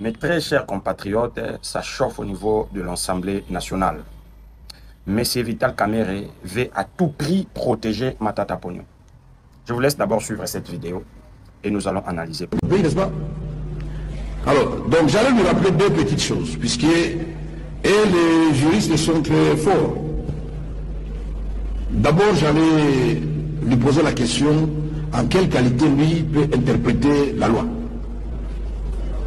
Mes très chers compatriotes, ça chauffe au niveau de l'Assemblée nationale. Monsieur Vital Kamerhe veut à tout prix protéger Matata Ponyo. Je vous laisse d'abord suivre cette vidéo et nous allons analyser. Oui, n'est-ce pas? Alors, donc j'allais lui rappeler deux petites choses, puisque les juristes sont très forts. D'abord, j'allais lui poser la question en quelle qualité lui peut interpréter la loi.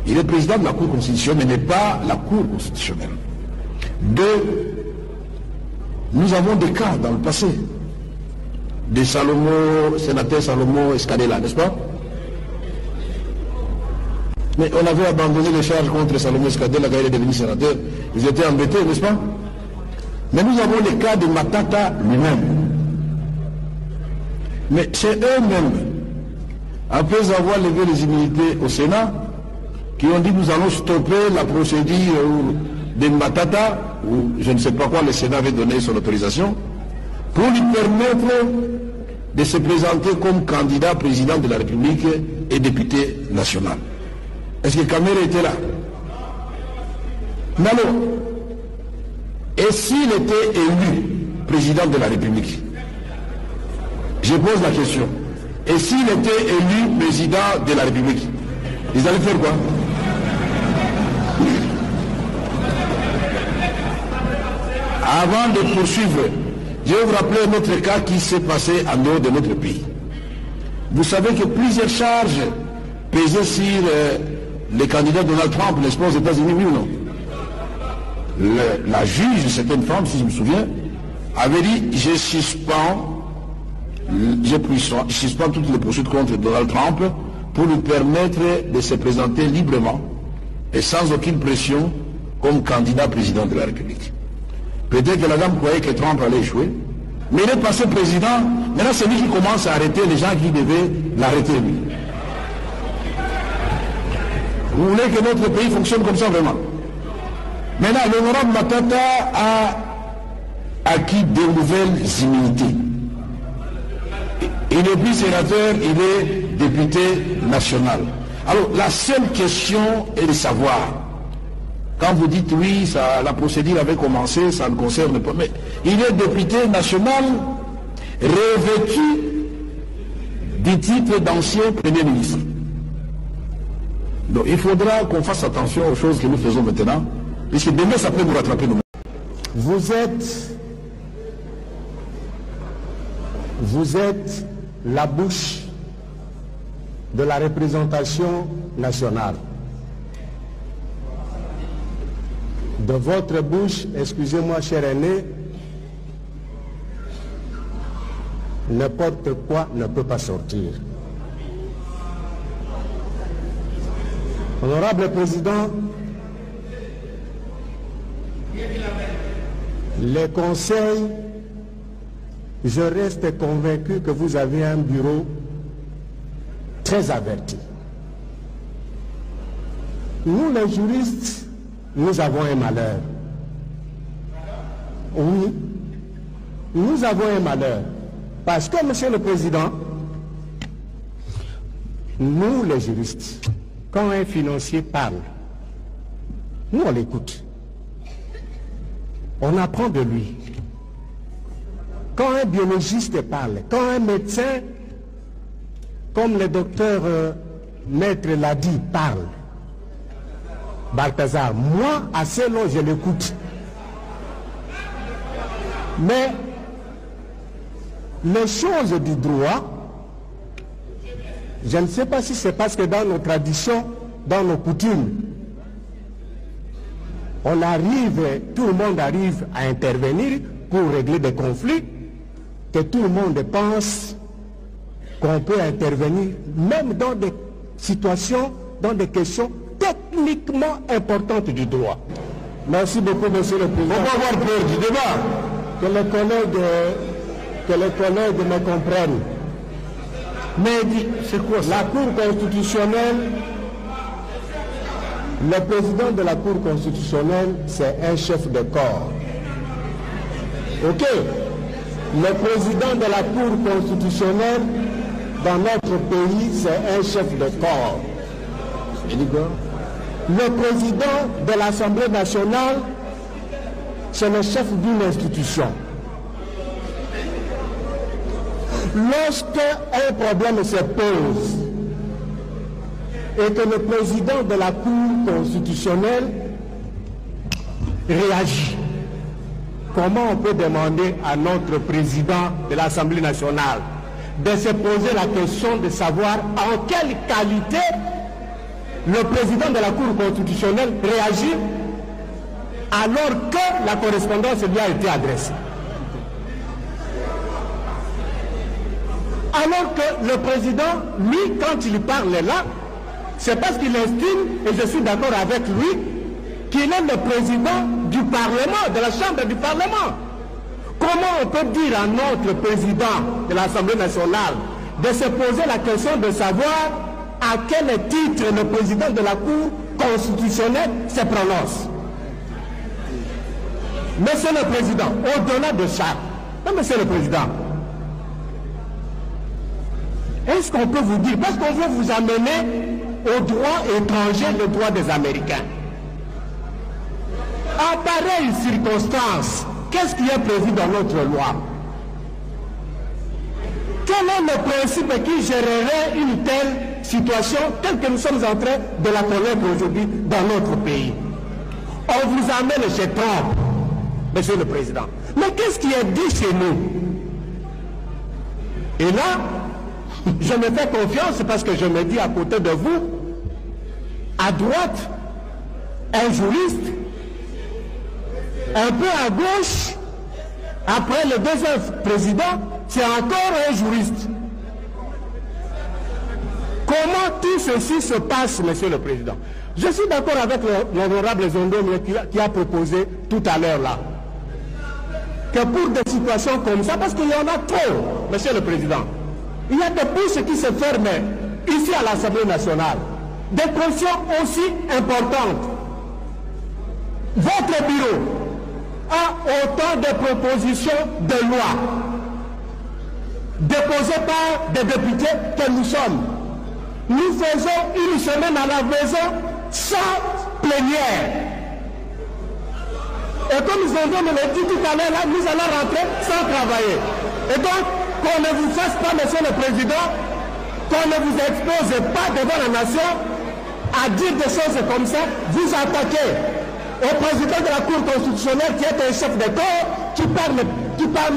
Il est président de la Cour constitutionnelle, mais n'est pas la Cour constitutionnelle. Deux, nous avons des cas dans le passé. Des Salomon, sénateur Salomon Escadella, n'est-ce pas? Mais on avait abandonné les charges contre Salomon Escadella quand il est devenu sénateur. Ils étaient embêtés, n'est-ce pas? Mais nous avons les cas de Matata lui-même. Mais c'est eux-mêmes, après avoir levé les immunités au Sénat, qui ont dit nous allons stopper la procédure de Matata, ou je ne sais pas quoi, le Sénat avait donné son autorisation, pour lui permettre de se présenter comme candidat président de la République et député national. Est-ce que Kamerhe était là? Mais alors, et s'il était élu président de la République? Je pose la question. Et s'il était élu président de la République, ils allaient faire quoi? Avant de poursuivre, je vais vous rappeler un autre cas qui s'est passé en dehors de notre pays. Vous savez que plusieurs charges pesaient sur les candidats Donald Trump, n'est-ce pas, aux États-Unis, oui ou non? La juge, certaine femme, si je me souviens, avait dit je suspends toutes les poursuites contre Donald Trump pour lui permettre de se présenter librement et sans aucune pression comme candidat président de la République. Peut-être que la dame croyait que Trump allait échouer, mais il est passé président. Maintenant, c'est lui qui commence à arrêter les gens qui devaient l'arrêter, lui. Vous voulez que notre pays fonctionne comme ça, vraiment? Maintenant, l'honorable Matata a acquis de nouvelles immunités. Il n'est plus sénateur, il est député national. Alors, la seule question est de savoir, quand vous dites oui, la procédure avait commencé, ça ne concerne pas, mais il est député national revêtu du titre d'ancien Premier ministre. Donc, il faudra qu'on fasse attention aux choses que nous faisons maintenant, puisque demain, ça peut nous rattraper nous-mêmes. Vous êtes la bouche de la représentation nationale. De votre bouche, excusez-moi cher aîné, n'importe quoi ne peut pas sortir. Honorable Président, les conseils, je reste convaincu que vous avez un bureau très averti. Nous les juristes, nous avons un malheur. Oui, nous avons un malheur. Parce que, Monsieur le Président, nous les juristes, quand un financier parle, nous on l'écoute. On apprend de lui. Quand un biologiste parle, quand un médecin, comme le docteur Maître l'a dit, parle, Balthazar, moi, assez long, je l'écoute. Mais les choses du droit, je ne sais pas si c'est parce que dans nos traditions, dans nos coutumes, on arrive, tout le monde arrive à intervenir pour régler des conflits, que tout le monde pense qu'on peut intervenir, même dans des situations, dans des questions techniquement importantes du droit. Merci beaucoup, Monsieur le Président. On va avoir peur du débat. Que les collègues me comprennent. Mais c'est quoi ça? La Cour constitutionnelle, le président de la Cour constitutionnelle, c'est un chef de corps. Ok? Le président de la Cour constitutionnelle, dans notre pays, c'est un chef de corps. Le président de l'Assemblée nationale, c'est le chef d'une institution. Lorsqu'un problème se pose et que le président de la Cour constitutionnelle réagit, comment on peut demander à notre président de l'Assemblée nationale de se poser la question de savoir en quelle qualité le président de la Cour constitutionnelle réagit alors que la correspondance lui a été adressée? Alors que le président, lui, quand il parle là, c'est parce qu'il estime, et je suis d'accord avec lui, qu'il est le président du Parlement, de la Chambre du Parlement. Comment on peut dire à notre président de l'Assemblée nationale de se poser la question de savoir à quel titre le président de la Cour constitutionnelle se prononce? Monsieur le Président, au-delà de ça, Monsieur le Président, est-ce qu'on peut vous dire, parce qu'on veut vous amener au droit étranger, le droit des Américains. En pareille circonstance, qu'est-ce qui est prévu dans notre loi? Quel est le principe qui gérerait une telle situation telle que nous sommes en train de la connaître aujourd'hui dans notre pays? On vous amène chez Trump, Monsieur le Président. Mais qu'est-ce qui est dit chez nous? Et là, je me fais confiance parce que je me dis à côté de vous, à droite, un juriste, un peu à gauche, après le deuxième président, c'est encore un juriste. Comment tout ceci se passe, Monsieur le Président? Je suis d'accord avec l'honorable Zondom qui a proposé tout à l'heure là, que pour des situations comme ça, parce qu'il y en a trop, Monsieur le Président, il y a des bouches qui se ferment ici à l'Assemblée nationale. Des questions aussi importantes. Votre bureau a autant de propositions de loi déposées par des députés que nous sommes. Nous faisons une semaine à la maison sans plénière. Et comme nous avons dit tout à l'heure, là, nous allons rentrer sans travailler. Et donc, qu'on ne vous fasse pas, Monsieur le Président, qu'on ne vous expose pas devant la nation à dire des choses comme ça, vous attaquez au président de la Cour constitutionnelle qui est un chef de corps, qui parle.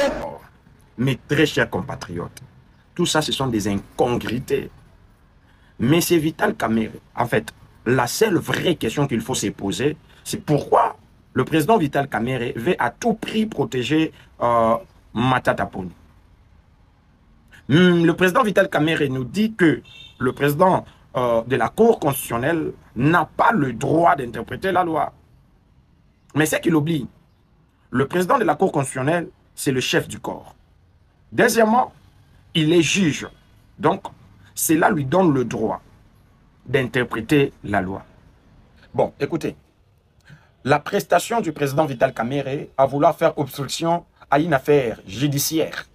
Mes très chers compatriotes, tout ça, ce sont des incongruités. Mais c'est Vital Kamerhe. En fait, la seule vraie question qu'il faut se poser, c'est pourquoi le président Vital Kamerhe veut à tout prix protéger Matata Ponyo. Le président Vital Kamerhe nous dit que le président de la Cour constitutionnelle n'a pas le droit d'interpréter la loi. Mais c'est qu'il oublie. Le président de la Cour constitutionnelle, c'est le chef du corps. Deuxièmement, il est juge. Donc, cela lui donne le droit d'interpréter la loi. Bon, écoutez. La prestation du président Vital Kamerhe à vouloir faire obstruction à une affaire judiciaire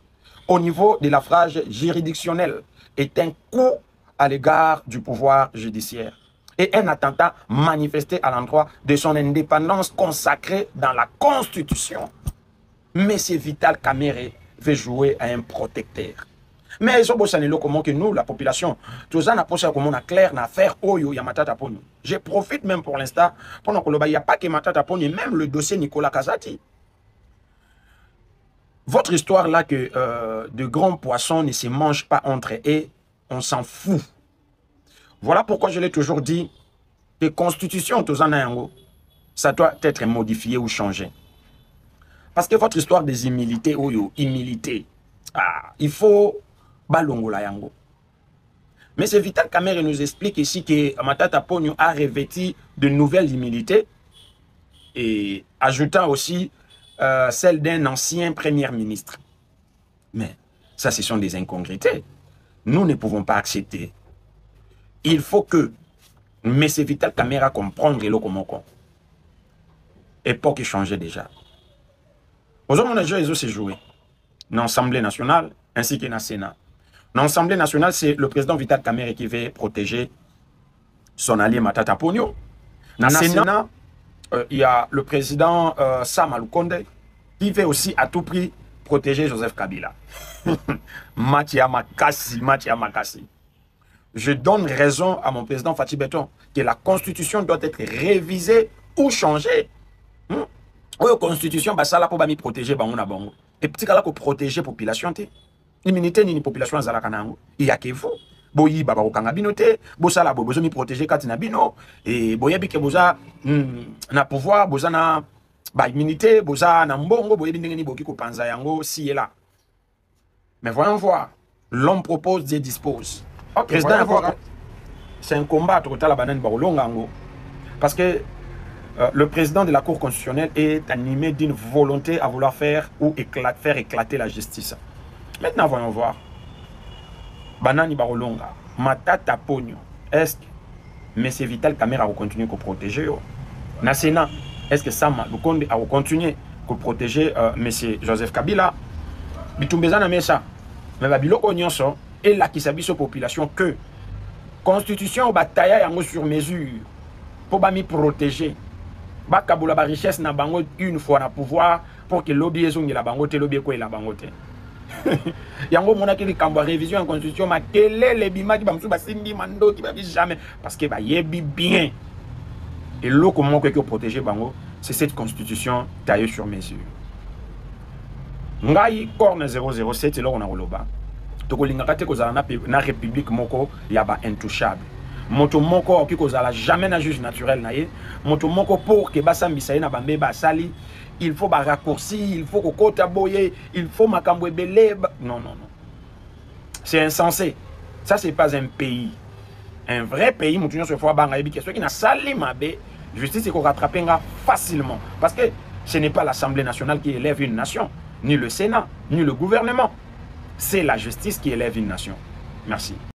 au niveau de la phrase juridictionnelle est un coup à l'égard du pouvoir judiciaire et un attentat manifesté à l'endroit de son indépendance consacrée dans la Constitution. Mais c'est Vital Kamerhe veut jouer à un protecteur. Mais comment que nous, la population, tout ça n'a pas comment clair dans l'affaire Oyo Yamatata Ponyo. Je profite même pour l'instant, pendant que il n'y a pas que Matata Ponyo, même le dossier Nicolas Kazati. Votre histoire là que de grands poissons ne se mangent pas entre eux, on s'en fout. Voilà pourquoi je l'ai toujours dit, que constitution, ça doit être modifié ou changé. Parce que votre histoire des humilités, Oyo, humilité, il faut balongola yango. Mais c'est Vital Kamerhe nous explique ici que Matata Ponyo a revêtu de nouvelles humilités et ajoutant aussi celle d'un ancien premier ministre. Mais ça, ce sont des incongruités. Nous ne pouvons pas accepter. Il faut que M. Vital Kamerhe comprendre le komoko. Époque changée déjà. Aujourd'hui, on a joué se jouer dans l'Assemblée nationale ainsi que dans le Sénat. Dans l'Assemblée nationale, c'est le président Vital Kamerhe qui veut protéger son allié Matata Ponyo. Dans le Sénat, il y a le président Sama Lukonde qui veut aussi à tout prix protéger Joseph Kabila. Matia Makassi. Je donne raison à mon président Fatih Beton que la constitution doit être révisée ou changée. La constitution, ça là pour me protéger bango. Et petit cas là pour protéger la population. L'immunité ni population azala kanango. Il y a que vous. Boyi baba okanga binote, bosala bo bozo mi protéger katina bino et boyebi ke boza na pouvoir, boza na ba immunité, boza na mbongo, boyebi ndenge ni boki ko panza yango si est là. Mais voyons voir. L'homme propose, Dieu dispose. Okay, c'est un combat total la banane barolongango parce que le président de la Cour constitutionnelle est animé d'une volonté à vouloir faire éclater la justice. Maintenant, voyons voir. Banani Barolonga, Matata Pogno, est-ce que M. Vital Kamerhe va continuer à protéger na Sénat, est-ce que Sama Lukonde va continuer à protéger M. Joseph Kabila? Bitumbezana Mesa, mais Babiloko Nyonso, et là qui s'habille sur la population que constitution bataille sur mesure pour me protéger. Bakaboula ba richesse na bango une fois na pouvoir pour que lobby ezongi la bango te lobby ko la bango te. Yango mona ki kamba révision en constitution ma télé les bima ki ba msu ba sindi mando ki ba jamais parce que ba yebi bien. Et l'eau comment que protéger bango, c'est cette constitution taillée sur mesure. Ngai corne 007 et là on a roloba. Toko lingaka te kozala na république moko ya ba intouchable. Moto moko ki kozala jamais na juge naturel na ye. Moto moko pour que basambisa na bambe basali, il faut ba raccourci, il faut ko kota boye, il faut makambo ebele. Non. C'est insensé. Ça c'est pas un pays. Un vrai pays, moto se fois banga yebi question qui na sali mabe, justice ko rattraper facilement parce que ce n'est pas l'Assemblée nationale qui élève une nation, ni le Sénat, ni le gouvernement. C'est la justice qui élève une nation. Merci.